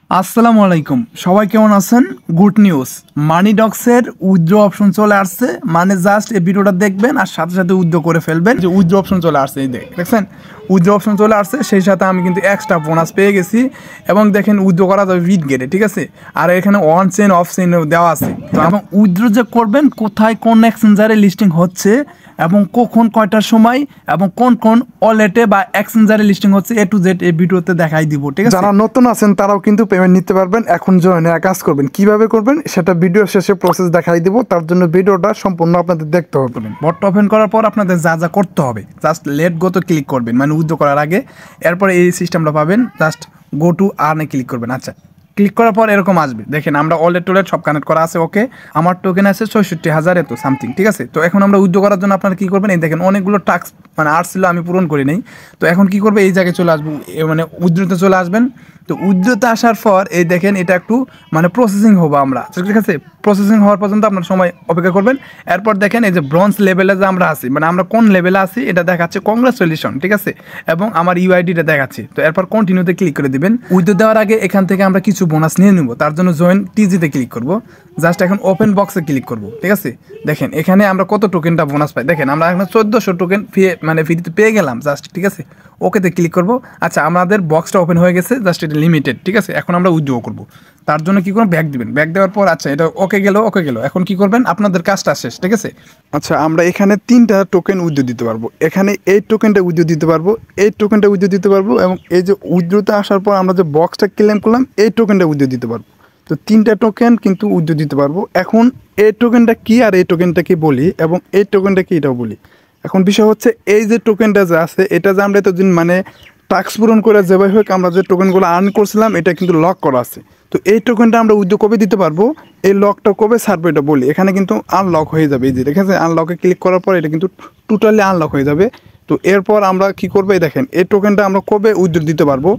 আসসালামু আলাইকুম, সবাই কেমন আছেন? গুড নিউজ, মানি ডক্সের উইথড্র অপশন চলে আসছে। মানে জাস্ট এই ভিডিওটা দেখবেন আর সাথে সাথে উইথড্র করে ফেলবেন। যে উইথড্র অপশন চলে আসছে, এই দেখছেন উইথড্র অপশন চলে আসছে। সেই সাথে আমি কিন্তু এক্সট্রা বোনাস পেয়ে গেছি এবং দেখেন উইথড্র করা যাবে বিটগেটে, ঠিক আছে। আর এখানে অন চেইন অফ চেইন দেওয়া আছে। তো এবং উইথড্র যে করবেন, কোথায় কোন এক্সচেঞ্জারে লিস্টিং হচ্ছে এবং কখন কয়টার সময় এবং কোন কোন ওয়ালেটে বা এক্সচেঞ্জারে লিস্টিং হচ্ছে, এ টু জেড এই ভিডিওতে দেখাই দিব, ঠিক আছে। যারা নতুন আছেন তারাও কিন্তু পেমেন্ট নিতে পারবেন। এখন জয়েনের কাজ করবেন, কিভাবে করবেন সেটা ভিডিও শেষে প্রসেস দেখাই দিব। তার জন্য ভিডিওটা সম্পূর্ণ আপনাদের দেখতে হবে। বট ওপেন করার পর আপনাদের যা যা করতে হবে, জাস্ট লেট গো তো ক্লিক করবেন, মানে উইথড্র করার আগে। এরপরে এই সিস্টেমটা পাবেন, জাস্ট গো টু আর্নে ক্লিক করবেন। আচ্ছা, ক্লিক করার পর এরকম আসবে, দেখেন আমরা ওয়ালেট টোলেট সব কানেক্ট করা আছে। ওকে, আমার টোকেন আছে ৬৬,০০০ এত সামথিং, ঠিক আছে। তো এখন আমরা উইথড্র করার জন্য আপনারা কী করবেন, এই দেখেন অনেকগুলো টাস্ক মানে আসছিল, আমি পূরণ করি নাই। তো এখন কী করবে, এই জায়গায় চলে আসবো, মানে উইথড্রতে চলে আসবেন। তো উইথড্রতে আসার পর এই দেখেন এটা একটু মানে প্রসেসিং হবো আমরা, ঠিক আছে। প্রসেসিং হওয়ার পর্যন্ত আপনার সময় অপেক্ষা করবেন। এরপর দেখেন এই যে ব্রঞ্জ লেভেলে যে আমরা আছি, মানে আমরা কোন লেভেলে আছি এটা দেখাচ্ছে, কংগ্রাচুলেশন, ঠিক আছে। এবং আমার ইউআইডিটা দেখাচ্ছে। তো এরপর কন্টিনিউতে ক্লিক করে দিবেন। উইথড্র দেওয়ার আগে এখান থেকে আমরা কিছু বোনাস নিয়ে নেব, তার জন্য জয়েন টিজিতে ক্লিক করব। জাস্ট এখন ওপেন বক্সে ক্লিক করব, ঠিক আছে। দেখেন এখানে আমরা কত টোকেনটা বোনাস পাই, দেখেন আমরা এখন ১৪০০ টোকেন মানে ফ্রিতে পেয়ে গেলাম জাস্ট, ঠিক আছে। ওকেতে ক্লিক করব। আচ্ছা, আমাদের বক্সটা ওপেন হয়ে গেছে, জাস্ট এটা লিমিটেড, ঠিক আছে। এখন আমরা উইথড্র করব। তার জন্য কি করবেন, ব্যাক দিবেন। ব্যাক দেওয়ার পর আচ্ছা এটা ওকে গেল। এখন কি করবেন, আপনাদের কাজটা শেষ, ঠিক আছে। আচ্ছা, আমরা এখানে 3টা টোকেন উইথড্র দিতে পারবো। এখানে এই টোকেনটা উইথড্র দিতে পারবো, এই টোকেনটা উইথড্র দিতে পারবো, এবং এই যে উইথড্রতে আসার পর আমরা যে বক্সটা ক্লেম করলাম এই টোকেনটা উইথড্র দিতে পারবো। তো 3টা টোকেন কিন্তু উইথড্র দিতে পারবো। এখন এই টোকেনটা কি আর এই টোকেনটা কি বলি, এবং এই টোকেনটা কি এটাও বলি। এখন বিষয় হচ্ছে, এই যে টোকেনটা যে আছে এটা যে আমরা এতদিন মানে টাস্ক পূরণ করে যেভাবে হোক আমরা যে টোকেনগুলো আর্ন করছিলাম এটা কিন্তু লক করা আছে। তো এই টোকেনটা আমরা উইথড্র কবে দিতে পারবো, এই লকটা কবে ছাড়বো এটা বলি। এখানে কিন্তু আনলক হয়ে যাবে, এই যে দেখেছে আনলকে ক্লিক করার পর এটা কিন্তু টোটালি আনলক হয়ে যাবে। তো এরপর আমরা কি করবো, এই দেখেন এই টোকেনটা আমরা কবে উইথড্র দিতে পারবো।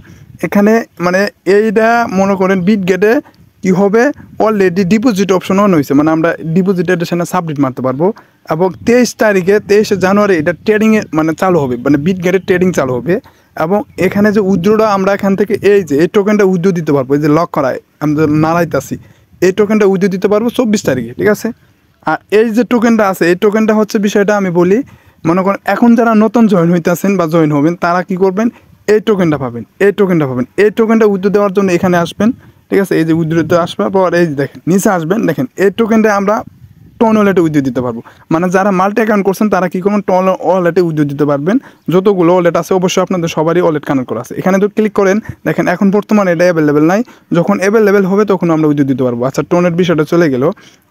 এখানে মানে এইটা মনে করেন বিটগেটে কি হবে, অলরেডি ডিপোজিট অপশন অন হয়েছে, মানে আমরা ডিপোজিট এডিশনে সাবমিট মারতে পারবো। এবং 23 জানুয়ারি এটা ট্রেডিংয়ে মানে চালু হবে, মানে বিটগেটের ট্রেডিং চালু হবে। এবং এখানে যে উইথড্রটা আমরা এখান থেকে এই যে এই টোকেনটা উইথড্র দিতে পারবো, এই যে লক করায় আমরা নাড়াইতেছি, এই টোকেনটা উইথড্র দিতে পারবো 24 তারিখে, ঠিক আছে। আর এই যে টোকেনটা আছে, এই টোকেনটা হচ্ছে বিষয়টা আমি বলি। মনে করেন এখন যারা নতুন জয়েন হইতেছেন বা জয়েন হবেন তারা কি করবেন, এই টোকেনটা পাবেন, এই টোকেনটা উইথড্র দেওয়ার জন্য এখানে আসবেন, ঠিক আছে। এই যে উইথড্রতে আসবার পর এই যে দেখেন নিচে আসবেন, দেখেন এই টোকেনটা আমরা টন ওয়ালেটে উইথড্র দিতে পারবো। মানে যারা মাল্টি অ্যাকাউন্ট করছেন তারা কী করবেন, টন ওয়ালেটে উইথড্র দিতে পারবেন। যতগুলো ওয়ালেট আছে অবশ্যই আপনাদের সবারই ওয়ালেট কানেক্ট করা আছে। এখানে তো ক্লিক করেন, দেখেন এখন বর্তমানে এটা অ্যাভেলেবেল নাই, যখন অ্যাভেলেবেল হবে তখন আমরা উইথড্র দিতে পারবো। আচ্ছা, টোনের বিষয়টা চলে গেল।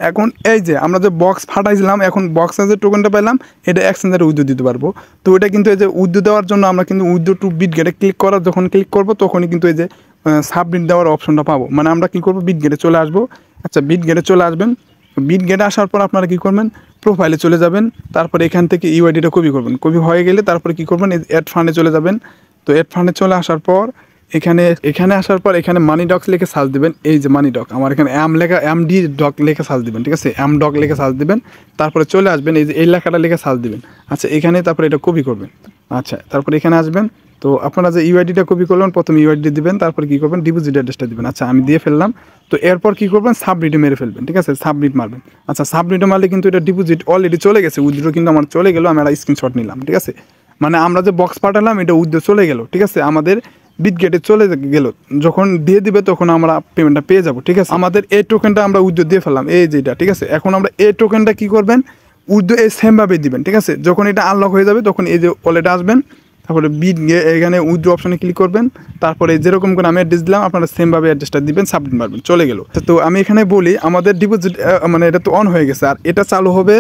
এখন এই যে আমরা যে বক্স ফাটাইছিলাম, এখন বক্সে যে টোকেনটা পেলাম এটা এক্সচেঞ্জারে উইথড্র দিতে পারবো। তো এটা কিন্তু এই যে উইথড্র দেওয়ার জন্য আমরা কিন্তু উইথড্র টু বিটগেটে ক্লিক করার যখন ক্লিক করবো তখনই কিন্তু এই যে সাবমিট দেওয়ার অপশনটা পাবো। মানে আমরা কী করবো, বিটগেটে চলে আসবো। আচ্ছা, বিটগেটে চলে আসবেন। বিটগেটে আসার পর আপনারা কী করবেন, প্রোফাইলে চলে যাবেন। তারপরে এখান থেকে ইউআইডিটা কপি করবেন। কপি হয়ে গেলে তারপরে কী করবেন, অ্যাড ফান্ডে চলে যাবেন। তো অ্যাড ফান্ডে চলে আসার পর এখানে আসার পর এখানে মানি ডক্স লিখে সার্চ দেবেন। এই যে মানি ডক, আমার এখানে এমডি ডক লিখে সার্চ দেবেন, ঠিক আছে। এম ডক লিখে সার্চ দেবেন, তারপরে চলে আসবেন, এই যে এই লেখাটা লিখে সার্চ দেবেন। আচ্ছা, এখানে তারপরে এটা কপি করবেন। আচ্ছা, তারপরে এখানে আসবেন। তো আপনারা যে ইউআইডিটা কপি করলেন, প্রথমে ইউআইডি দিবেন, তারপরে কী করবেন, ডিপোজিট অ্যাড্রেসটা দিবেন। আচ্ছা, আমি দিয়ে ফেললাম। তো এরপর কী করবেন, সাবমিটে মেরে ফেলবেন, ঠিক আছে। সাবমিট মারবেন। আচ্ছা, সাবমিটে মারলে কিন্তু এটা ডিপোজিট অলরেডি চলে গেছে, উইথড্র কিন্তু আমার চলে গেলো। আমি একটা স্ক্রিনশট নিলাম, ঠিক আছে। মানে আমরা যে বক্স পাঠালাম এটা উইথড্র চলে গেল, ঠিক আছে। আমাদের বিটগেটে চলে গেল, যখন দিয়ে দিবে তখন আমরা পেমেন্টটা পেয়ে যাবো, ঠিক আছে। আমাদের এই টোকেনটা আমরা উইথড্র দিয়ে ফেললাম, এই যেটা, ঠিক আছে। এখন আমরা এই টোকেনটা কী করবেন, উইথড্র এই সেমভাবে দিবেন, ঠিক আছে। যখন এটা আনলক হয়ে যাবে তখন এই যে ওয়ালেটে আসবেন, তারপরে এখানে উইথড্র অপশনে ক্লিক করবেন। তারপরে যেরকম করে আমি অ্যাড্রেস দিলাম আপনারা সেমভাবে অ্যাড্রেসটা দিবেন, সাবমিট মারবেন, চলে গেল। তো আমি এখানে বলি আমাদের ডিপোজিট মানে এটা তো অন হয়ে গেছে, আর এটা চালু হবে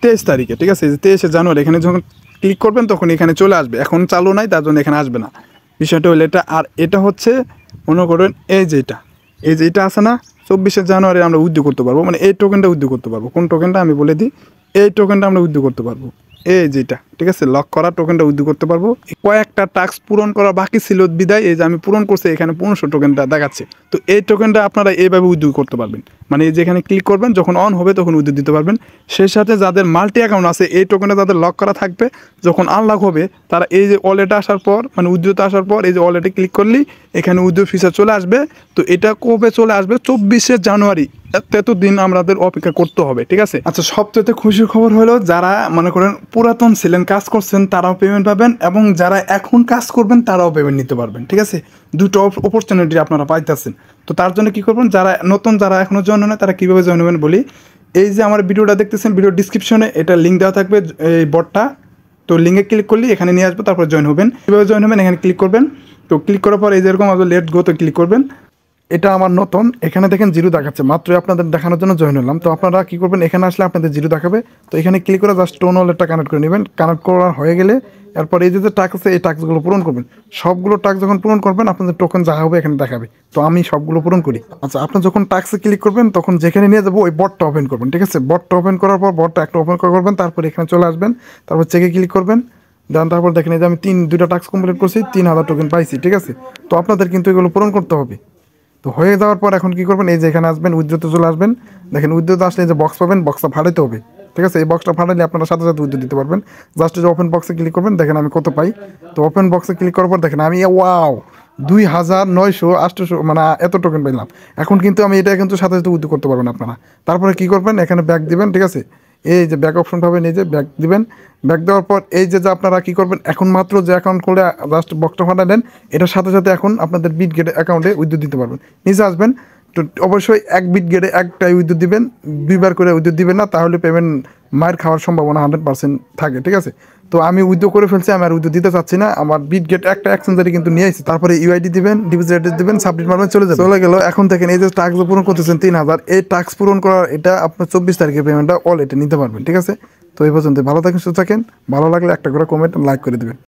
23 তারিখে, ঠিক আছে। 23 জানুয়ারি এখানে যখন ক্লিক করবেন তখন এখানে চলে আসবে। এখন চালু নাই তার জন্য এখানে আসবে না। বিষয়টা হলো এটা। আর এটা হচ্ছে মনে করেন এই যে এটা আছে না, 24 জানুয়ারি আমরা উইথড্র করতে পারবো, মানে এই টোকেনটা উইথড্র করতে পারবো। কোন টোকেনটা আমি বলে দিই, এই টোকেনটা আমরা উইথড্র করতে পারবো, এই যেটা, ঠিক আছে। লক করা টোকেনটা উইথড্র করতে পারবো। কয়েকটা টাস্ক পূরণ করা বাকি ছিল বিদায় এই যে আমি পূরণ করছি, এখানে 1500 টোকেনটা দেখাচ্ছে। তো এই টোকেনটা আপনারা এইভাবে উইথড্র করতে পারবেন। মানে এই যেখানে ক্লিক করবেন যখন অন হবে তখন উইথড্র দিতে পারবেন। সেই সাথে যাদের মাল্টি অ্যাকাউন্ট আছে এই টোকেনটা যাদের লক করা থাকবে, যখন আনলক হবে তারা এই যে ওয়ালেটে আসার পর মানে উইথড্রতে আসার পর এই যে ওয়ালেটে ক্লিক করলেই এখানে উইথড্র ফিচার চলে আসবে। তো এটা কবে চলে আসবে? 24শে জানুয়ারি। এতদিন আমাদের অপেক্ষা করতে হবে, ঠিক আছে। আচ্ছা, সবচেয়ে খুশির খবর হলো যারা মনে করেন পুরাতন ছিলেন, কাজ করছেন, তারাও পেমেন্ট পাবেন এবং যারা এখন কাজ করবেন তারাও পেমেন্ট নিতে পারবেন, ঠিক আছে। দুটো অপরচুনিটি আপনারা পাইতেছেন। তো তার জন্য কী করবেন, যারা নতুন যারা এখনও জয়েন হয় না তারা কীভাবে জয়েন হবেন বলি। এই যে আমার ভিডিওটা দেখতেছেন, ভিডিও ডিসক্রিপশনে এটা লিঙ্ক দেওয়া থাকবে এই বটটা। তো লিঙ্কে ক্লিক করলে এখানে নিয়ে আসবে, তারপর জয়েন হবেন। কীভাবে জয়েন হবেন এখানে ক্লিক করবেন। তো ক্লিক করার পর এই যেরকম আপনার লেটস গো তো ক্লিক করবেন। এটা আমার নতুন, এখানে দেখেন জিরো দেখাচ্ছে, মাত্র আপনাদের দেখানোর জন্য জয়েন হলাম। তো আপনারা কী করবেন, এখানে আসলে আপনাদের জিরো দেখাবে। তো এখানে ক্লিক করে জাস্ট টোন ওয়ালেটটা কানেক্ট করে নেবেন। কানেক্ট করা হয়ে গেলে এরপর এই যে টাস্ক আছে এই টাস্কগুলো পূরণ করবেন। সবগুলো টাস্ক যখন পূরণ করবেন আপনাদের টোকেন যা হবে এখানে দেখাবে। তো আমি সবগুলো পূরণ করি। আচ্ছা, আপনি যখন টাস্কে ক্লিক করবেন তখন যেখানে নিয়ে যাবো ওই বটটা ওপেন করবেন, ঠিক আছে। বটটা ওপেন করার পর বটটা একটা ওপেন করবেন, তারপর এখানে চলে আসবেন, তারপর চেকে ক্লিক করবেন। দেন তারপর দেখেন এই যে আমি দুইটা টাস্ক কমপ্লিট করছি, 3000 টোকেন পাইছি, ঠিক আছে। তো আপনাদের কিন্তু এগুলো পূরণ করতে হবে। তো হয়ে যাওয়ার পর এখন কী করবেন, এই যে এখানে আসবেন, উইথড্রতে চলে আসবেন। দেখেন উইথড্রতে আসলে এই যে বক্স পাবেন, বক্সটা ফাটাইতে হবে, ঠিক আছে। এই বক্সটা ফাটাইলে আপনারা সাথে সাথে উইথড্র দিতে পারবেন। জাস্ট যে ওপেন বক্সে ক্লিক করবেন, দেখেন আমি কত পাই। তো ওপেন বক্সে ক্লিক করার পর দেখেন আমি 2900 মানে এত টোকেন পেলাম। এখন কিন্তু আমি এটা কিন্তু সাথে সাথে উইথড্র করতে পারবেন আপনারা। তারপরে কী করবেন, এখানে ব্যাক দিবেন, ঠিক আছে। এই যে ব্যাক অপশন পাবেন, এই যে ব্যাক দিবেন। ব্যাক দেওয়ার পর এই যে আপনারা কী করবেন, এখন মাত্র যে অ্যাকাউন্ট খুলে জাস্ট বক্সটা ফাটালেন, এটার সাথে সাথে এখন আপনাদের বিটগেট অ্যাকাউন্টে উইথড্র দিতে পারবেন। নিচে আসবেন, তো অবশ্যই এক বিটগেটে একটাই উইথড্র দিবেন, দুইবার করে উইথড্র দিবেন না, তাহলে পেমেন্ট মায়ের খাওয়ার সম্ভাবনা 100% থাকে, ঠিক আছে। তো আমি উইথড্র করে ফেলছি, আমি আর উইথড্র দিতে চাচ্ছি না। আমার বিটগেট একটা এক্সচেঞ্জারই কিন্তু নিয়ে আসছি। তারপরে ইউআইডি দিবেন, ডিপোজিট অ্যাড্রেস দিবেন, সাবমিট মারবেন, চলে গেল। এখন দেখেন এই যে টাস্ক পূরণ করতেছেন 3000, এই টাস্ক পূরণ করার এটা আপনার 24 তারিখে পেমেন্টটা অল এটা নিতে পারবেন, ঠিক আছে। তো এই পর্যন্ত ভালো থাকেন, সুস্থ থাকেন। ভালো লাগলে একটা করে কমেন্ট লাইক করে দেবেন।